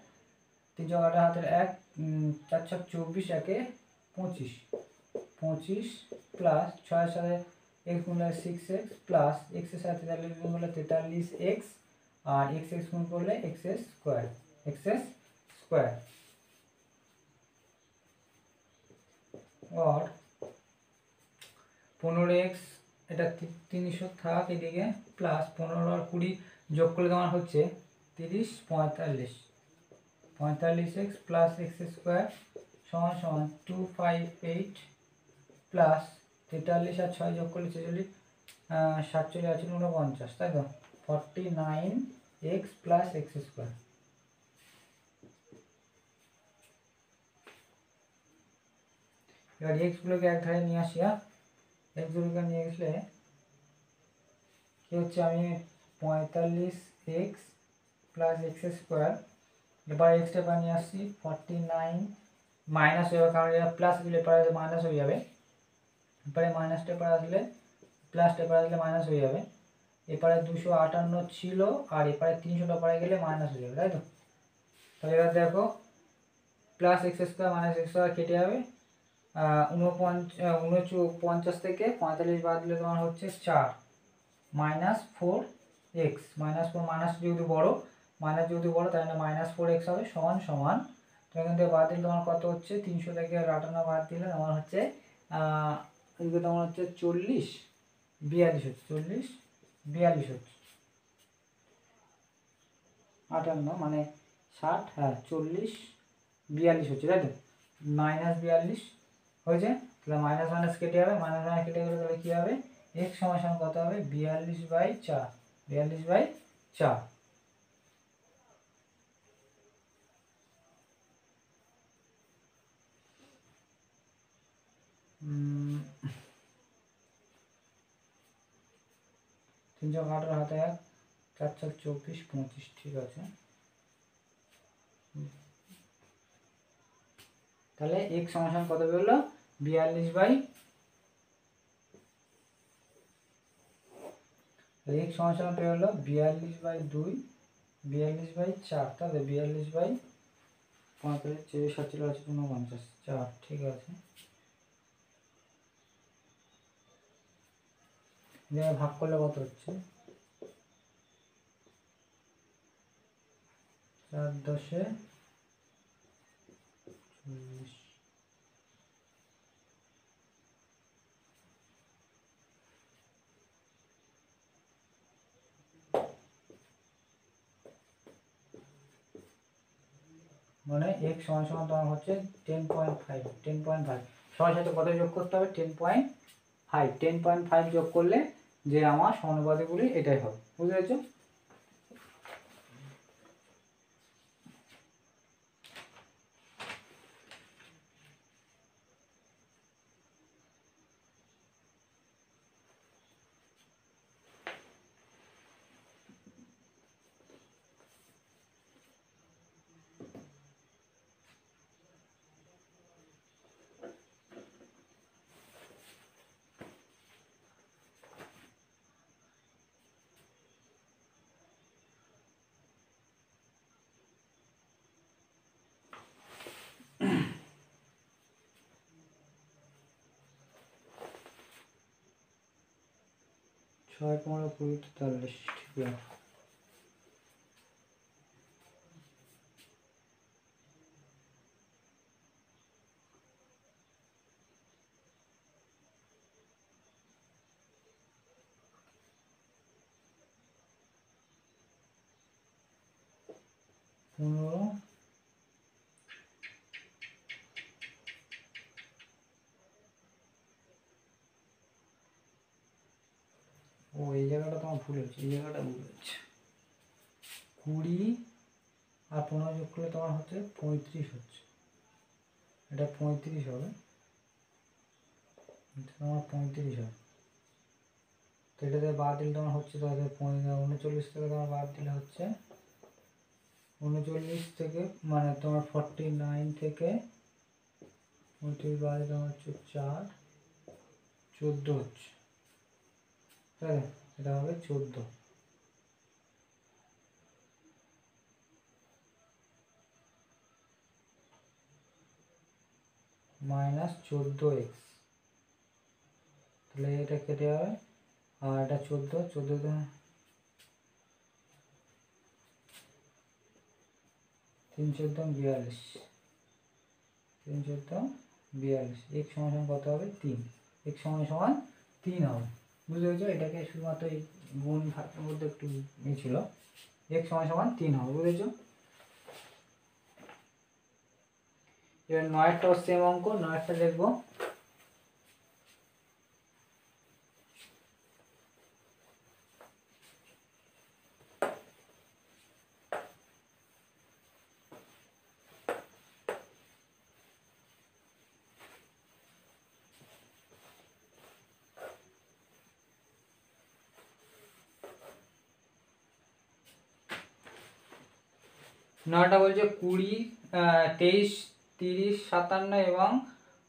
3 × 18 হাতের 1, 4 × 24, একে 25, 25 প্লাস 6-এর সাথে এক্স গুণ করলে 6x প্লাস এক্সের সাথে 43 গুণ করলে 43x আর এক্স এক্স গুণ করলে এক্স স্কোয়ার, আর 15x, এটা 300 থাক এদিকে, প্লাস 15 আর 20 যোগ করলে তোমার হচ্ছে 30, 45x প্লাস এক্স স্কোয়ার সমান সমান 258 প্লাস 43 আর 6 যোগ করলে 46, 47 আছে 49, তাই তো, 49x প্লাস এক্স স্কোয়ার। এবার এক্সগুলোকে এক ধারে নিয়ে আসি, এক্সগুলোকে নিয়ে গেলে কি হচ্ছে, আমি 45x প্লাস এক্স স্কোয়ার, এবার এক্সটা এবার নিয়ে আসছি 49 মাইনাস হয়ে যাবে, কারণ এটা প্লাস দিলে এবার মাইনাস হয়ে যাবে, এবারে মাইনাসটা এবার আসলে প্লাসটা এবার আসলে মাইনাস হয়ে যাবে, এবারে 258 ছিল আর এবারে 300টা পরে গেলে মাইনাস হয়ে যাবে, তাই তো। তাহলে এবার দেখো, plus x square minus x square কেটে যাবে, 49 থেকে 45 বাদ দিলে তোমার হচ্ছে 4 মাইনাস 4x, মাইনাস 4 মাইনাস যেহেতু বড়, তাই না মাইনাস 4x হবে, সমান সমান, তো এখান থেকে বাদ দিলে তোমার কত হচ্ছে, 300 থেকে 58 বাদ দিলে তোমার হচ্ছে এদিকে তোমার হচ্ছে 42 হচ্ছে, 58 মানে 60, হ্যাঁ 40 42 হচ্ছে, তাই তো, মাইনাস 42 হয়েছে। তাহলে মাইনাস মাইনাস কেটে যাবে, মাইনাস মাইনাস কেটে গেলে তাহলে কী হবে, x সমান সমান কত হবে, 42/4, 42/4। তিন চক 18 হাতে 1, 4 4 24 25, ঠিক আছে। তাহলে x সমান সমান কত বেরোলো, 42 x সমান সমান বেরোলো 42/2, 42/4, তাহলে 42/45, 47 49, 4, ঠিক আছে। ভাগ করলে কত হচ্ছে, 4 10 40, মানে x সমান সমান তোমার হচ্ছে 10.5, সবার সাথে কত যোগ করতে হবে, 10.5 যোগ করলে যে আমার সমানুপাতিকগুলি এটাই হবে, বুঝতে পেরেছো। 6 15 20 43, ঠিক আছে। 15 ও এই জায়গাটা তোমার ভুল হচ্ছে, এই জায়গাটা ভুল হচ্ছে। 20 আর 15 যোগ করলে তোমার হচ্ছে 35 হচ্ছে, এটা 35 হবে, তোমার 35 হবে। তো এটাতে বাদ দিলে তোমার হচ্ছে তাহলে 39 থেকে তোমার বাদ দিলে হচ্ছে 39 থেকে মানে তোমার 49 থেকে 35 বাদে তোমার হচ্ছে 4 14 হচ্ছে, তাই এটা হবে 14 মাইনাস 14x, তাহলে এটা কেটে যাবে আর এটা 14 3 14 42, 3 14 42, x সমান সমান কত হবে 3, x সমান সমান 3 হবে। বুঝতে পেরেছো? এটাকে শুধুমাত্র এই গুণ ভাগের মধ্যে একটু ছিল, x সমান সমান 3 হবে। বুঝেছো? এবার 9টাও সেম অঙ্ক, 9টা দেখবো। নয়টা বলছে 20 23 30 57 এবং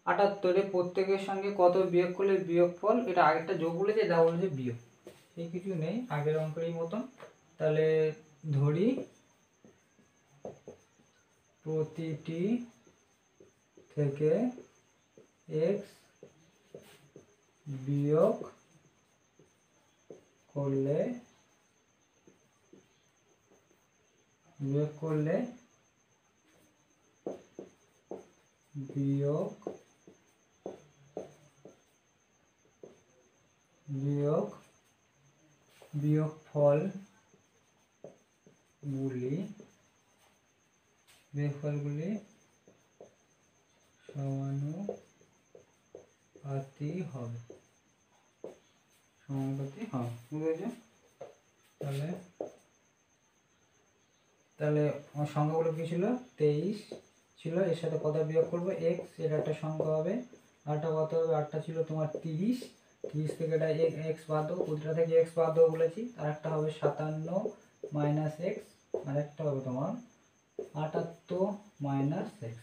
78 প্রত্যেকের সঙ্গে কত বিয়োগ করলে বিয়োগফল, এটা আগেরটা যোগ বলেছে, এটা বলেছে বিয়োগ, সেই কিছু নেই আগের অঙ্কেরই মতন। তাহলে ধরি প্রতিটি থেকে x বিয়োগ করলে বিয়োগফলগুলি সমানুপাতি হবে, বুঝেছো? তাহলে আমার সংখ্যাগুলো কি ছিল, 23 ছিল, এর সাথে কত বিয়োগ করবো x, এর একটা সংখ্যা হবে, আরটা কত হবে, আরটা ছিল তোমার 30 থেকে এটা x বাদ দেবো, প্রতিটা থেকে x বাদ দেবো বলেছি, আর একটা হবে 57 মাইনাস x, আর একটা হবে তোমার 78 মাইনাস x।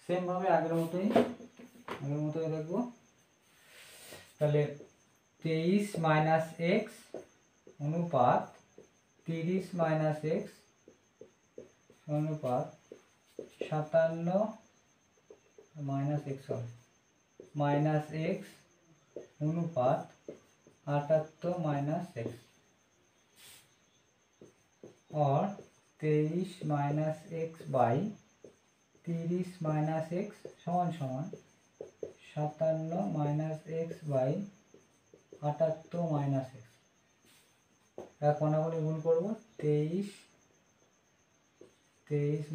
সেম ভাবে আগের মতোই দেখবো। তাহলে 23 মাইনাস x অনুপাত 30 মাইনাস x অনুপাত 57 মাইনাস x হবে, মাইনাস x অনুপাত 78 माइनस एक्स, और 23 minus x by 30 minus x समान समान 57 minus x by 78 minus x. कोनाकुনি गुण करब 23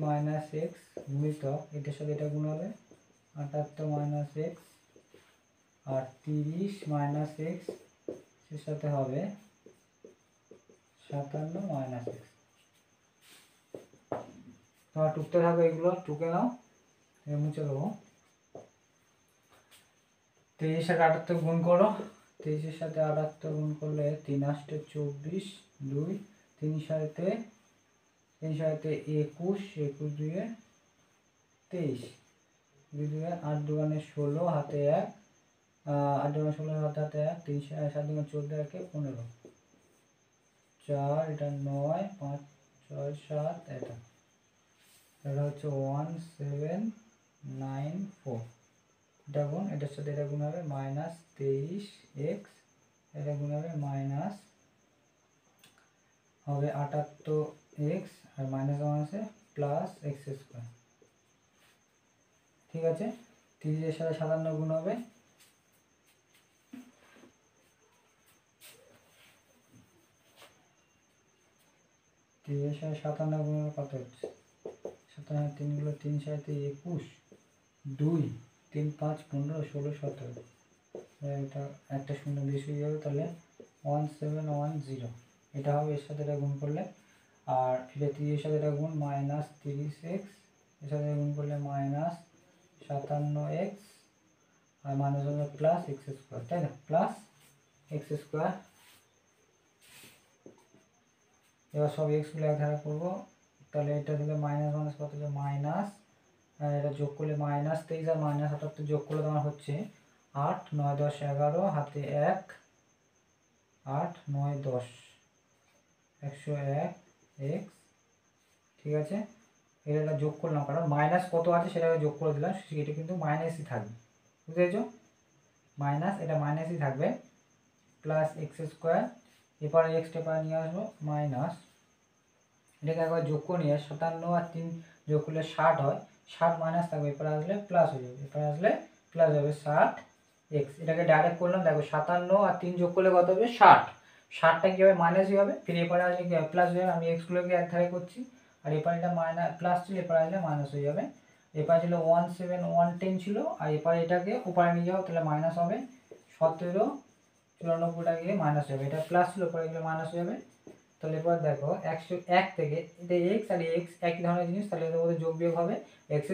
माइनस एक्स गुणितक एटार साथे एटा गुण होबे 78 माइनस एक्स और 30 माइनस एक्स এর সাথে হবে 57 মাইনাস x। তোমরা টুকতে থাকো, এগুলো টুকে নাও, মুছে দেবো। 23 আর 78 গুণ করো, 23 এর সাথে 78 গুণ করলে 3 8 24 2 3 সাথে 21 21 2 23 2 2 8 2 16 হাতে 1 8 2 16 হাতে 1 3 7 2 14 1 15 4 এটা 9 5 6 7 এটা হচ্ছে 1794। এটা গুণ এটার সাথে এটা গুণ হবে মাইনাস 23x, এটা গুণ হবে মাইনাস হবে 78x আর মাইনাস আছে প্লাস x স্কয়ার। ঠিক আছে, 30 এর সাথে 57 গুণ হবে 57 গুণ কত হচ্ছে তিনগুলো 3 7 21, 2 3 5 15 16 17, এটা একটা শূন্য বেশি হয়ে যাবে, তাহলে 1710 এটা হবে। এর সাথে এটা গুণ করলে, আর এটা 30 এর সাথে এটা গুণ -30x, এর সাথে গুণ করলে -57x, আর মাইনাস হবে প্লাস এক্স স্কোয়ার, তাই না? Plus x square. এবার সব এক্সগুলো এক ধারা করবো, তাহলে এটা থেকে মাইনাস মাইনাস কত হচ্ছে মাইনাস, এটা যোগ করলে -23 আর -78 যোগ করলে তোমার হচ্ছে 8 9 10 11, হাতে 1, 8 9 10, 101 এক্স। ঠিক আছে, এটা যোগ করলাম, কারণ মাইনাস কত আছে সেটাকে যোগ করে দিলাম, এটা কিন্তু মাইনাসই থাকবে, বুঝতে পেরেছো? মাইনাস, এটা মাইনাসই থাকবে, প্লাস এক্স স্কোয়ার। এরপরে এক্সটা পরে নিয়ে আসবো মাইনাস, এটাকে একবার যোগ করে নিয়ে 57 আর 3 যোগ করলে 60 হয়, 60 মাইনাস থাকবে, এরপরে আসলে প্লাস হয়ে যাবে, এরপরে আসলে প্লাস হবে 60 এক্স। এটাকে ডাইরেক্ট করলাম, দেখো 57 আর 3 যোগ করলে কত হবে 60, 60টা কী হবে মাইনাসই হবে, ফির এরপরে আসলে কী হবে প্লাস হয়ে যাবে। আমি এক্সগুলোকে এক ধারে করছি, আর এরপরে এটা মাইনাস প্লাস ছিল, এরপরে আসলে মাইনাস হয়ে যাবে। এরপরে ছিল 17110 ছিল, আর এরপরে এটাকে উপরে নিয়ে যাও, তাহলে মাইনাস হবে 17 94টা গিয়ে মাইনাস হবে, এটা প্লাস ছিল পরে গেলে মাইনাস হয়ে যাবে। তাহলে এরপর দেখো 101 থেকে এটা এক্স আর এক্স একই ধরনের জিনিস, তাহলে এদের মধ্যে যোগ বিয়োগ হবে, এক্স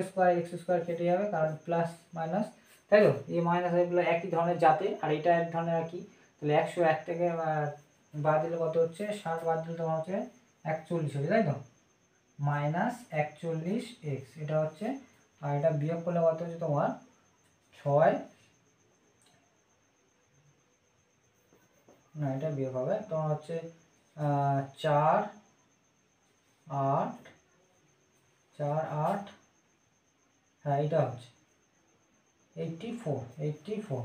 স্কোয়ার কেটে যাবে, কারণ প্লাস মাইনাস, তাই তো? এই মাইনাস এগুলো একই ধরনের জাতে, আর এটা এক ধরনের আর কি। তাহলে 101 থেকে বাদ দিলে কত হচ্ছে 60, বাদ দিলে তোমার হচ্ছে 41 হবে, তাই তো? -41 এক্স এটা হচ্ছে, আর এটা বিয়োগ করলে কত হচ্ছে তোমার 6, না এটা বিয়োগ হবে তোমার হচ্ছে 4 8, 4 8, হ্যাঁ এটা হচ্ছে 84,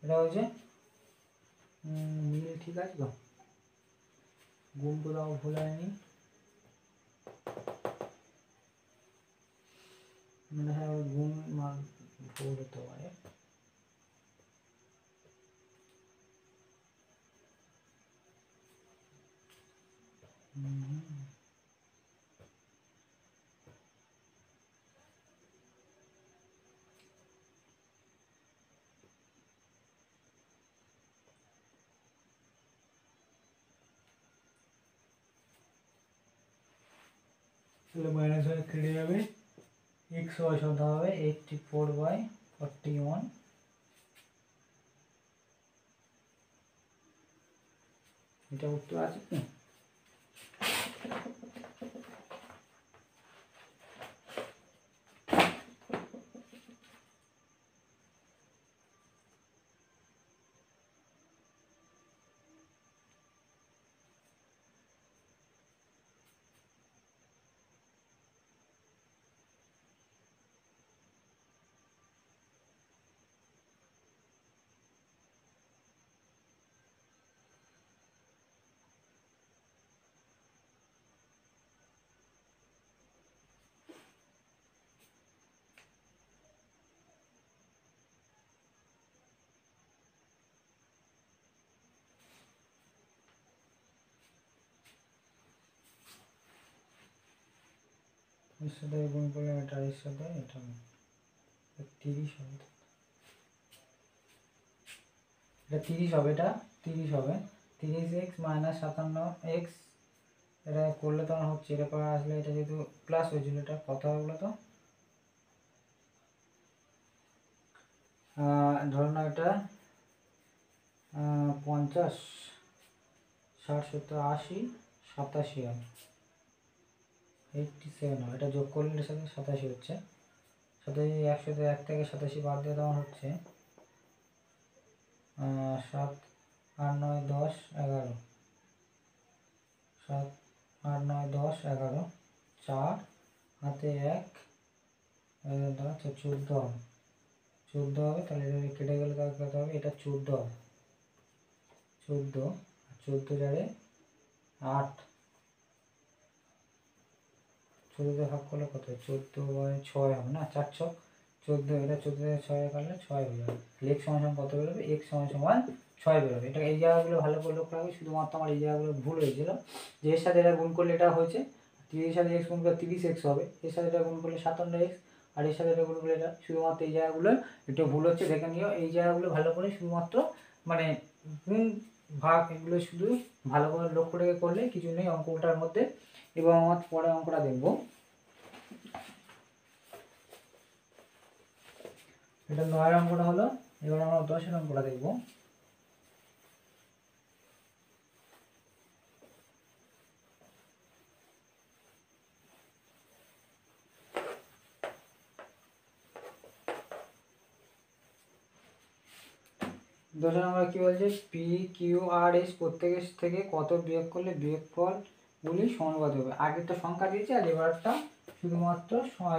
এটা হচ্ছে মিল, ঠিক আছে তো? গুণ করে ভুল হয়নি, মানে হ্যাঁ গুণ মান ভুল হতে পারে। তাহলে মাইনাস হয়ে কেটে যাবে, এক্স ওয়াই সংখ্যা হবে 84/41। এটা উত্তর আছে কি? এর সাথে গুণ করলে এটা, এর সাথে এটা 30 হবে, এটা 30 হবে, এটা 30 হবে, 30x - 57x, এটা করলে তোমার হচ্ছে, এটা পরে আসলে এটা যেহেতু প্লাস হয়েছিল, এটা কত হবে বলো তো? ধরো না এটা 50 60 70 80 87 হবে, 87 হবে, এটা যোগ করলে এর সাথে 87 হচ্ছে, সাথে 101 থেকে 87 বাদ দিয়ে দেওয়া হচ্ছে 7 8 9 10 11, 7 8 9 10 11, 4 হাতে 1, আচ্ছা 14 হবে, 14 হবে, তাহলে এটা কেটে গেলে তার কত হবে, এটা 14 হবে, 14 4 8, 14 ভাগ করলে কত হয় 14/6 হবে না, 4 6 14, এটা 14 থেকে 6 কাটলে 6 হয়ে যাবে, x সমান কত বেরোবে, x সমান 6 বেরোবে। এটা এই জায়গাগুলো ভালো করে লক্ষ্য রাখবে, শুধুমাত্র আমার এই জায়গাগুলো ভুল হয়েছিল, যে এর সাথে এটা গুণ করলে এটা হয়েছে, এর সাথে এক্স গুণ করলে 30x হবে, এর সাথে এটা গুণ করলে 57x, আর এর সাথে এটা গুণ করলে এটা। শুধুমাত্র এই জায়গাগুলো একটু ভুল হচ্ছে দেখে নিও, এই জায়গাগুলো ভালো করে শুধুমাত্র মানে গুণ ভাগ এগুলো শুধু ভালো করে লক্ষ্য রেখে করলে কিছু নেই অঙ্কটার মধ্যে। এবং আমার পরে অঙ্কটা দেখবো, এটা 9 অঙ্কটা হলো। এবার আমরা 10 অঙ্কটা দেখবো। দশ নম্বর কি বলছে, পি কিউ আর এস প্রত্যেকের থেকে কত বিয়োগ করলে বিয়োগফলগুলি সমানুপাতি হবে। আগেরটা সংখ্যা দিয়েছে আর এবারটা শুধুমাত্র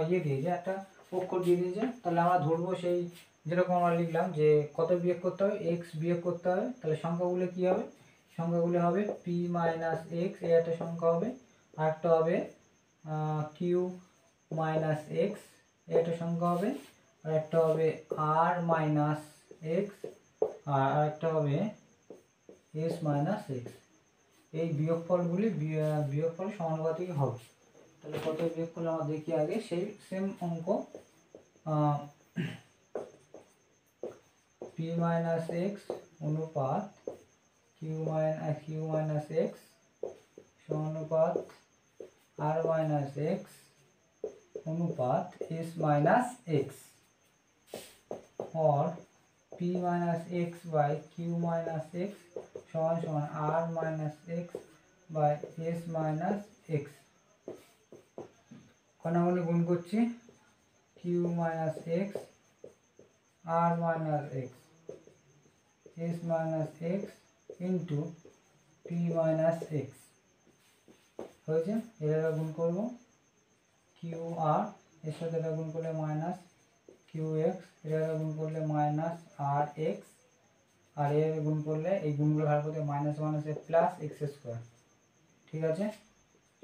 ইয়ে দিয়েছে, একটা অক্ষর দিয়ে দিয়েছে। তাহলে আমরা ধরবো সেই যেরকম আমরা লিখলাম যে কত বিয়োগ করতে হবে, এক্স বিয়োগ করতে হবে। তাহলে সংখ্যাগুলো কী হবে, সংখ্যাগুলো হবে পি মাইনাস এক্স, এই একটা সংখ্যা হবে। আর একটা হবে কিউ মাইনাস এক্স, এই একটা সংখ্যা হবে। আর একটা হবে আর মাইনাস এক্স, আর একটা হবে এস মাইনাস এক্স। এই বিয়োগফলগুলি বিয়োগফল সমানুপাতিক হবে। তাহলে কত বিয়োগ করলে আমরা দেখি আগে সেই সেম অঙ্ক, পি মাইনাস এক্স অনুপাত কিউ মাইনাস এক্স সমানুপাত আর মাইনাস এক্স অনুপাত এস মাইনাস এক্স, और p minus x by q minus x समान समान r minus x by s minus x. कणागुली गुण करছি q minus x r minus x s minus x into p minus x হয়েছে। এটা গুণ করব কিউ আর, এর সাথে এটা গুণ করলে মাইনাস কিউ এক্স, এটা গুণ করলে মাইনাস আর এক্স, আর এর গুণ করলে এই গুণগুলো ভাগ করতে মাইনাস মাইনাসে প্লাস এক্স স্কোয়ার। ঠিক আছে,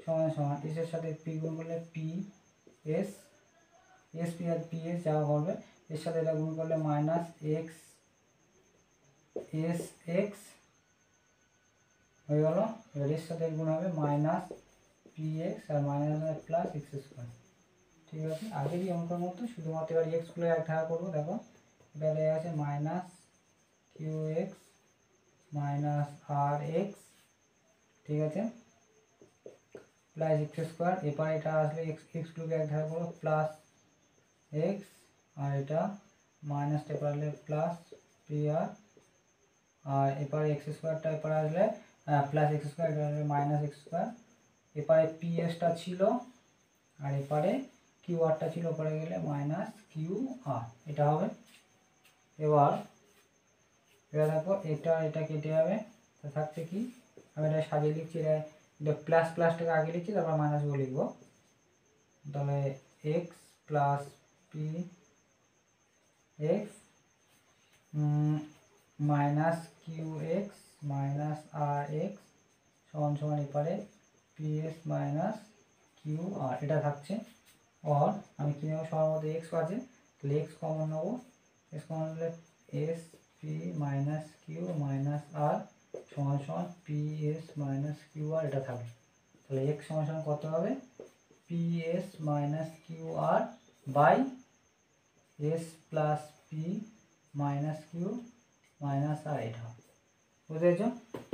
সমান সমান এসের সাথে পি গুণ করলে P S, S P R P S যা হবে, এর সাথে এটা গুণ করলে মাইনাস এক্স এস এক্স হয়ে গেল। এবার এর সাথে গুণ হবে মাইনাস পি এক্স আর মাইনাস প্লাস এক্স স্কোয়ার। ঠিক আছে, আগেরই অঙ্কের মতো, শুধুমাত্র এবার এক্সগুলো এক ধারা করবো। দেখো এটা লেখা আছে minus q x minus r x, ঠিক আছে, প্লাস এক্স স্কোয়ার। এবার এটা আসলে এক্সগুলোকে এক ধারা করবো, প্লাস এক্স, আর এটা মাইনাসটা পারলে প্লাস পি আর এপারে এক্স স্কোয়ারটা এপারে আসলে প্লাস এক্স স্কোয়ার, এটা আসলে মাইনাস এক্স স্কোয়ার। এপারে পি এসটা ছিল আর এপারে কিউ আরটা ছিল, ওপরে গেলে মাইনাস কিউ আর, এটা হবে। এবার দেখো এটা কেটে যাবে, তো থাকছে কি, আমি এটা সাজিয়ে লিখছি, এটা প্লাস প্লাসটাকে আগে লিখছি, তারপর মাইনাসগুলো লিখবো। তাহলে x plus p x minus q x minus r x সমান সমান এপারে p s minus q r, এটা থাকছে। और আমি কি নেব, সবার মধ্যে এক্স আছে, তাহলে এক্স কমন নেবো, এক্স কমন নিলে s p minus q minus r সমান সমান p s minus q r, এটা থাকবে। তাহলে এক্স সমান সমান কত হবে, p s minus q r by s plus p minus q minus r, এটা হবে। বুঝতে পেরেছো,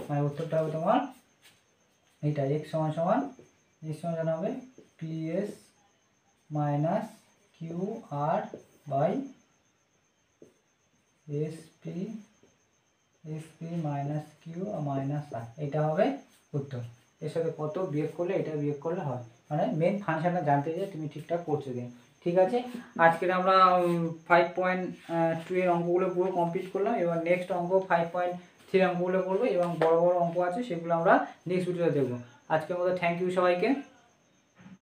মানে উত্তরটা হবে তোমার এইটা, এক্স সমান সমান হবে p s minus q r by s p minus q minus r, এটা হবে উত্তর। এর সাথে কত বিয়োগ করলে এটা বিয়োগ করলে হয়, মানে মেন ফাংশনটা জানতে চাই তুমি ঠিকঠাক করছো কিনা। ঠিক আছে, আজকের আমরা 5.2 এর অঙ্কগুলো পুরো কমপ্লিট করলাম। এবার নেক্সট অঙ্ক 5.3 অঙ্কগুলো করবো, এবং বড় বড় অঙ্ক আছে সেগুলো আমরা নেক্সট ভিডিওতে দেখবো। আজকের মতো থ্যাংক ইউ সবাইকে।